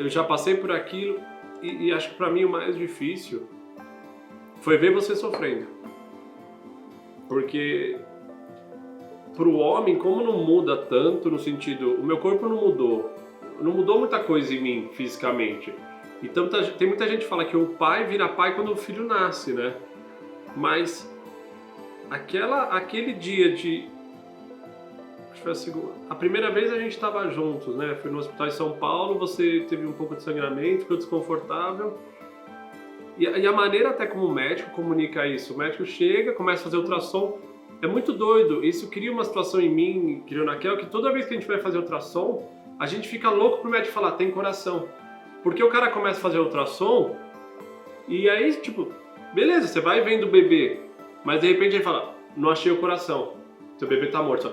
eu já passei por aquilo e acho que pra mim o mais difícil foi ver você sofrendo. Porque pro homem, como não muda tanto no sentido, o meu corpo não mudou muita coisa em mim fisicamente. Então tem muita gente que fala que o pai vira pai quando o filho nasce, né? Mas aquele dia de... Acho que foi a primeira vez a gente estava juntos, né? Fui no hospital em São Paulo, você teve um pouco de sangramento, ficou desconfortável. E a maneira até como o médico comunica isso, o médico chega, começa a fazer ultrassom, é muito doido. Isso cria uma situação em mim, criou na Kel, que toda vez que a gente vai fazer ultrassom, a gente fica louco pro médico falar, tem coração. Porque o cara começa a fazer ultrassom, e aí, tipo, beleza, você vai vendo o bebê, mas de repente ele fala, não achei o coração, seu bebê tá morto.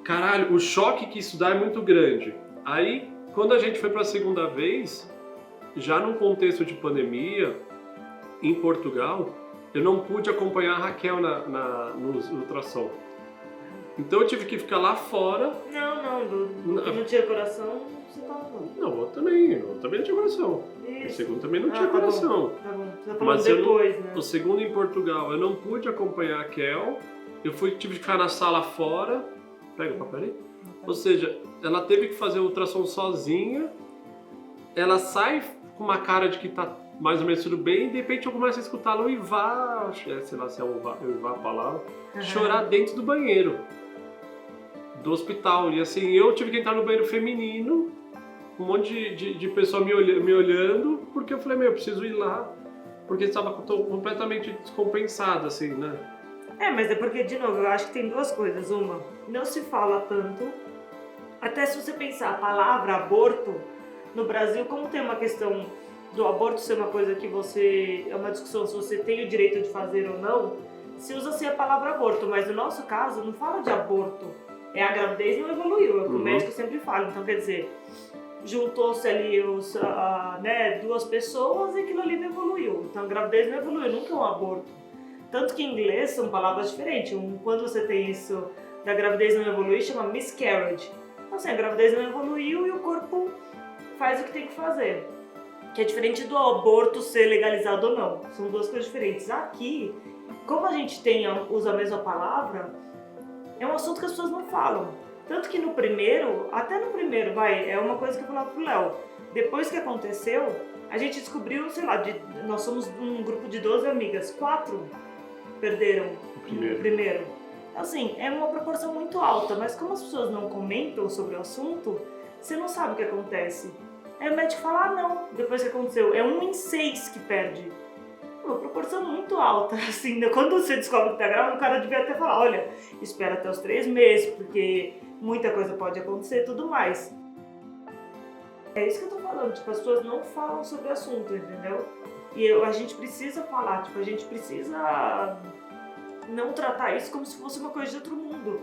Caralho, o choque que isso dá é muito grande. Aí, quando a gente foi pra segunda vez, já num contexto de pandemia, em Portugal, eu não pude acompanhar a Raquel no ultrassom. Então eu tive que ficar lá fora. Não tinha coração, você tava não. Não, eu também não tinha coração. Isso. O segundo também não tinha coração. Tá bom. Você tá falando Mas depois, né? O segundo em Portugal, eu não pude acompanhar a Kel. Tive que ficar na sala fora. Pega o papel aí. Ou seja, ela teve que fazer o ultrassom sozinha. Ela sai com uma cara de que tá mais ou menos tudo bem, e de repente eu começo a escutá-la uivar, sei lá se é uivar a palavra, chorar dentro do banheiro do hospital. E assim, eu tive que entrar no banheiro feminino, um monte de pessoa me olhando, porque eu falei, eu preciso ir lá, porque estava completamente descompensado, assim, né? Mas é porque, de novo, eu acho que tem duas coisas. Uma, não se fala tanto, até se você pensar a palavra aborto, no Brasil, como tem uma questão do aborto ser uma coisa que é uma discussão se você tem o direito de fazer ou não, se usa-se a palavra aborto, mas no nosso caso não fala de aborto, a gravidez não evoluiu, é o que o médico sempre fala. Então quer dizer, juntou-se ali duas pessoas e aquilo ali não evoluiu, então a gravidez não evoluiu, nunca é um aborto. Tanto que em inglês são palavras diferentes, quando você tem isso da gravidez não evoluir, chama miscarriage. Então assim, a gravidez não evoluiu e o corpo faz o que tem que fazer. Que é diferente do aborto ser legalizado ou não. São duas coisas diferentes. Aqui, como a gente usa a mesma palavra, é um assunto que as pessoas não falam. Tanto que até no primeiro, é uma coisa que eu falava pro Léo. Depois que aconteceu, a gente descobriu, sei lá, nós somos um grupo de 12 amigas, 4 perderam o primeiro. Assim, é uma proporção muito alta, mas como as pessoas não comentam sobre o assunto, você não sabe o que acontece. Aí o médico fala, não, depois que aconteceu, é 1 em 6 que perde. Uma proporção muito alta, assim, quando você descobre que tá grávida, o cara devia até falar, olha, espera até os 3 meses, porque muita coisa pode acontecer e tudo mais. É isso que eu tô falando, as pessoas não falam sobre o assunto, entendeu? E a gente precisa falar, a gente precisa não tratar isso como se fosse uma coisa de outro mundo.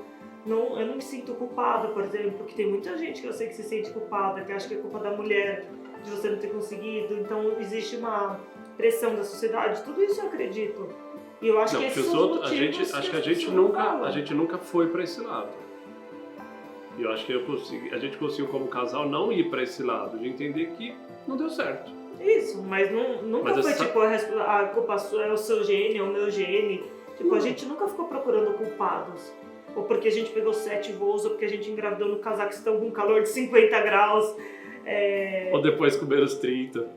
Eu não me sinto culpada, por exemplo, porque tem muita gente que eu sei que se sente culpada, que acha que é culpa da mulher, de você não ter conseguido. Então existe uma pressão da sociedade, tudo isso eu acredito. E eu acho que esses são os motivos acho que a gente nunca foi pra esse lado. E eu acho que a gente conseguiu como casal não ir pra esse lado, de entender que não deu certo. Isso, mas nunca foi tipo a culpa sua é o seu gene, é o meu gene. A gente nunca ficou procurando culpados. Ou porque a gente pegou 7 voos, ou porque a gente engravidou no Cazaquistão com calor de 50 graus. Ou depois comer os 30.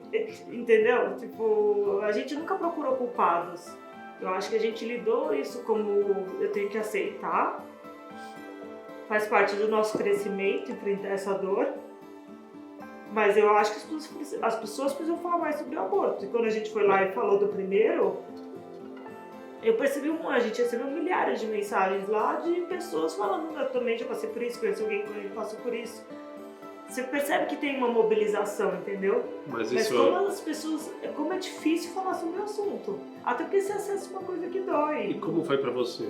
Entendeu? A gente nunca procurou culpados. Eu acho que a gente lidou isso como eu tenho que aceitar. Faz parte do nosso crescimento, enfrentar essa dor. Mas eu acho que as pessoas precisam falar mais sobre o aborto. E quando a gente foi lá e falou do primeiro, eu percebi a gente recebeu milhares de mensagens lá de pessoas falando, eu também já passei por isso, conheci alguém que passou por isso. Você percebe que tem uma mobilização, entendeu? Mas como as pessoas, como é difícil falar sobre o assunto. Até porque você acessa uma coisa que dói. E como foi pra você?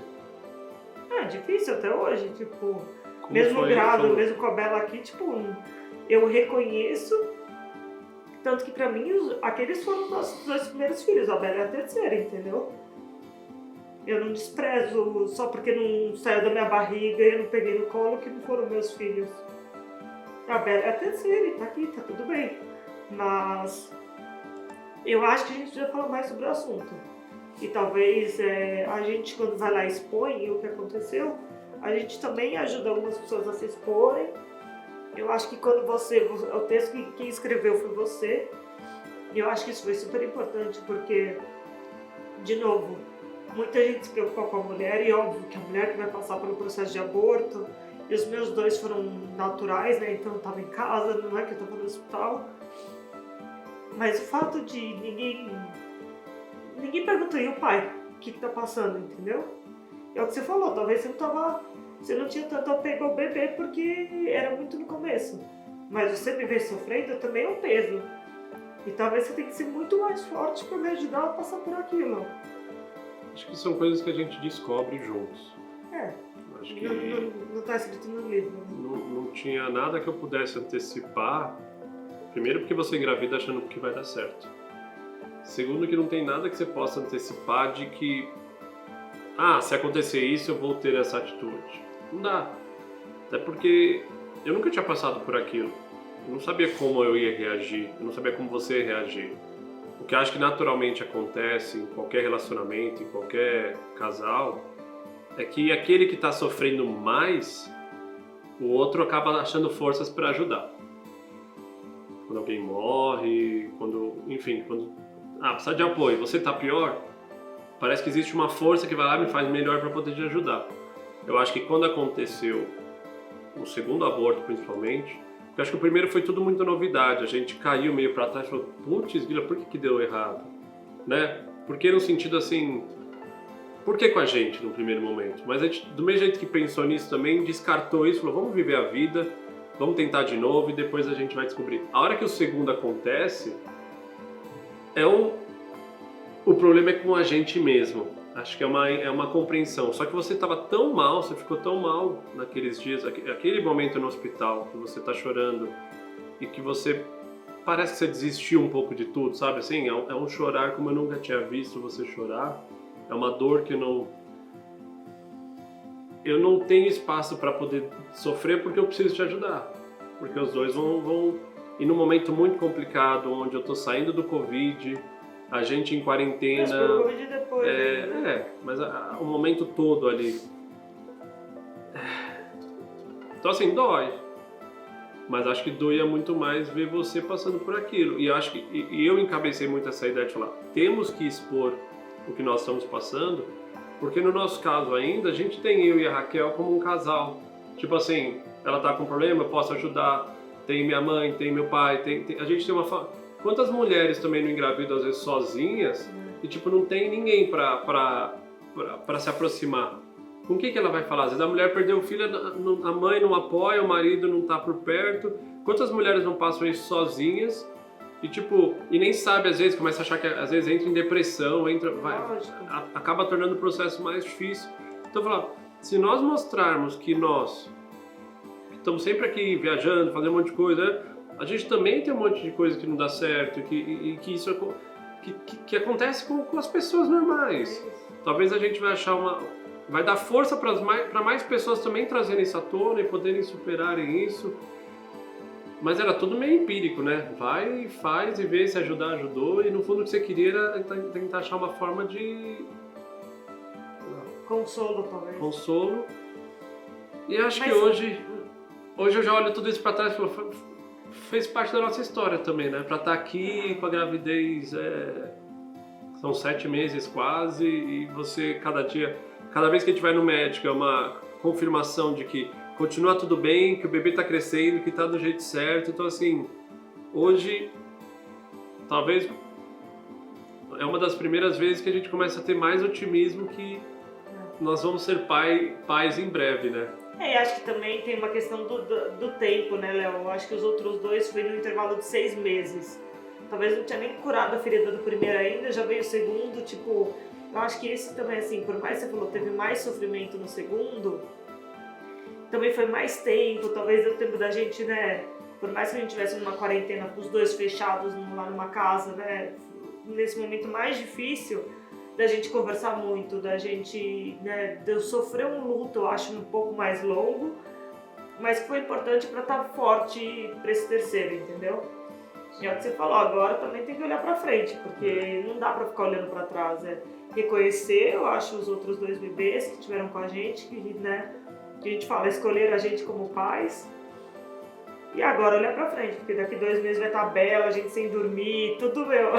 É difícil até hoje, mesmo grávida, mesmo com a Bela aqui, eu reconheço, tanto que pra mim, aqueles foram os nossos 2 primeiros filhos, a Bela é a terceira, entendeu? Eu não desprezo só porque não saiu da minha barriga e eu não peguei no colo que não foram meus filhos. A Bela é a terceira, tá aqui, tá tudo bem. Mas eu acho que a gente precisa falar mais sobre o assunto. E talvez a gente, quando vai lá e expõe o que aconteceu, a gente também ajuda algumas pessoas a se exporem. Eu acho que quando o texto que quem escreveu foi você, e eu acho que isso foi super importante, porque, de novo, muita gente se preocupa com a mulher, e óbvio que a mulher que vai passar pelo processo de aborto, e os meus dois foram naturais, né? Então eu tava em casa, não é que eu tava no hospital. Mas o fato de ninguém perguntou, e o pai? O que tá passando, entendeu? É o que você falou, talvez você não tinha tanto apego ao bebê porque era muito no começo. Mas você me ver sofrendo também é um peso. E talvez você tenha que ser muito mais forte para me ajudar a passar por aquilo. Acho que são coisas que a gente descobre juntos. Acho que não tá escrito no livro. Né? Não tinha nada que eu pudesse antecipar. Primeiro, porque você engravida achando que vai dar certo. Segundo, que não tem nada que você possa antecipar de que se acontecer isso eu vou ter essa atitude. Não dá. Até porque eu nunca tinha passado por aquilo. Eu não sabia como eu ia reagir. Eu não sabia como você ia reagir. O que eu acho que naturalmente acontece em qualquer relacionamento, em qualquer casal, é que aquele que está sofrendo mais, o outro acaba achando forças para ajudar. Quando alguém morre, enfim, precisa de apoio, você está pior, parece que existe uma força que vai lá e me faz melhor para poder te ajudar. Eu acho que quando aconteceu o segundo aborto, principalmente, eu acho que o primeiro foi tudo muito novidade, a gente caiu meio para trás e falou, putz, Guila, por que deu errado? Né? Porque no sentido assim, por que com a gente no primeiro momento? Mas a gente, do mesmo jeito que pensou nisso também, descartou isso, falou, vamos viver a vida, vamos tentar de novo e depois a gente vai descobrir. A hora que o segundo acontece, o problema é com a gente mesmo. Acho que é uma compreensão. Só que você estava tão mal, você ficou tão mal naqueles dias, aquele momento no hospital, que você está chorando e que você parece que você desistiu um pouco de tudo, sabe? Assim, é um chorar como eu nunca tinha visto você chorar. É uma dor que eu não tenho espaço para poder sofrer porque eu preciso te ajudar. Porque os dois vão... E num momento muito complicado, onde eu tô saindo do Covid, a gente em quarentena... Mas pelo Covid depois, né? Mas o momento todo ali... Então assim, dói. Mas acho que doía muito mais ver você passando por aquilo. E eu encabecei muito essa ideia de falar, temos que expor o que nós estamos passando, porque no nosso caso ainda, a gente tem eu e a Raquel como um casal. Tipo assim, ela tá com problema, eu posso ajudar. Tem minha mãe, tem meu pai, a gente tem uma... Quantas mulheres também não engravidam às vezes sozinhas e tipo, não tem ninguém pra se aproximar? Com quem que ela vai falar? Às vezes a mulher perdeu o filho, a mãe não apoia, o marido não tá por perto. Quantas mulheres não passam isso sozinhas e tipo, e nem sabe às vezes, começa a achar que às vezes entra em depressão, acaba tornando o processo mais difícil. Então, falar, se nós mostrarmos que nós estamos sempre aqui viajando, fazendo um monte de coisa, a gente também tem um monte de coisa que não dá certo e que isso que acontece com as pessoas normais. Talvez a gente vai dar força para mais pessoas também trazerem isso à tona e poderem superarem isso. Mas era tudo meio empírico, né? Vai, faz e vê se ajudar, ajudou. E no fundo o que você queria era tentar achar uma forma de... Consolo, talvez. Consolo. E acho que hoje eu já olho tudo isso para trás e falo, fez parte da nossa história também, né? Pra estar aqui com a gravidez, são 7 meses quase, e você cada vez que a gente vai no médico é uma confirmação de que continua tudo bem, que o bebê tá crescendo, que tá do jeito certo. Então assim, hoje talvez é uma das primeiras vezes que a gente começa a ter mais otimismo que nós vamos ser pais em breve, né? E acho que também tem uma questão do tempo, né, Léo? Eu acho que os outros dois foi no intervalo de 6 meses. Talvez não tinha nem curado a ferida do primeiro ainda, já veio o segundo, tipo... Eu acho que esse também, assim, por mais que você falou, teve mais sofrimento no segundo, também foi mais tempo, talvez deu tempo da gente, né? Por mais que a gente tivesse numa quarentena com os dois fechados lá numa casa, né? Nesse momento mais difícil, da gente conversar muito, da gente, né? De eu sofrer um luto, eu acho, um pouco mais longo, mas que foi importante para estar forte para esse terceiro, entendeu? E é o que você falou, agora também tem que olhar para frente, porque não dá para ficar olhando para trás, reconhecer, eu acho, os outros 2 bebês que tiveram com a gente, né, que a gente fala, escolher a gente como pais. E agora olhar pra frente, porque daqui 2 meses vai estar bela, a gente sem dormir, tudo meu.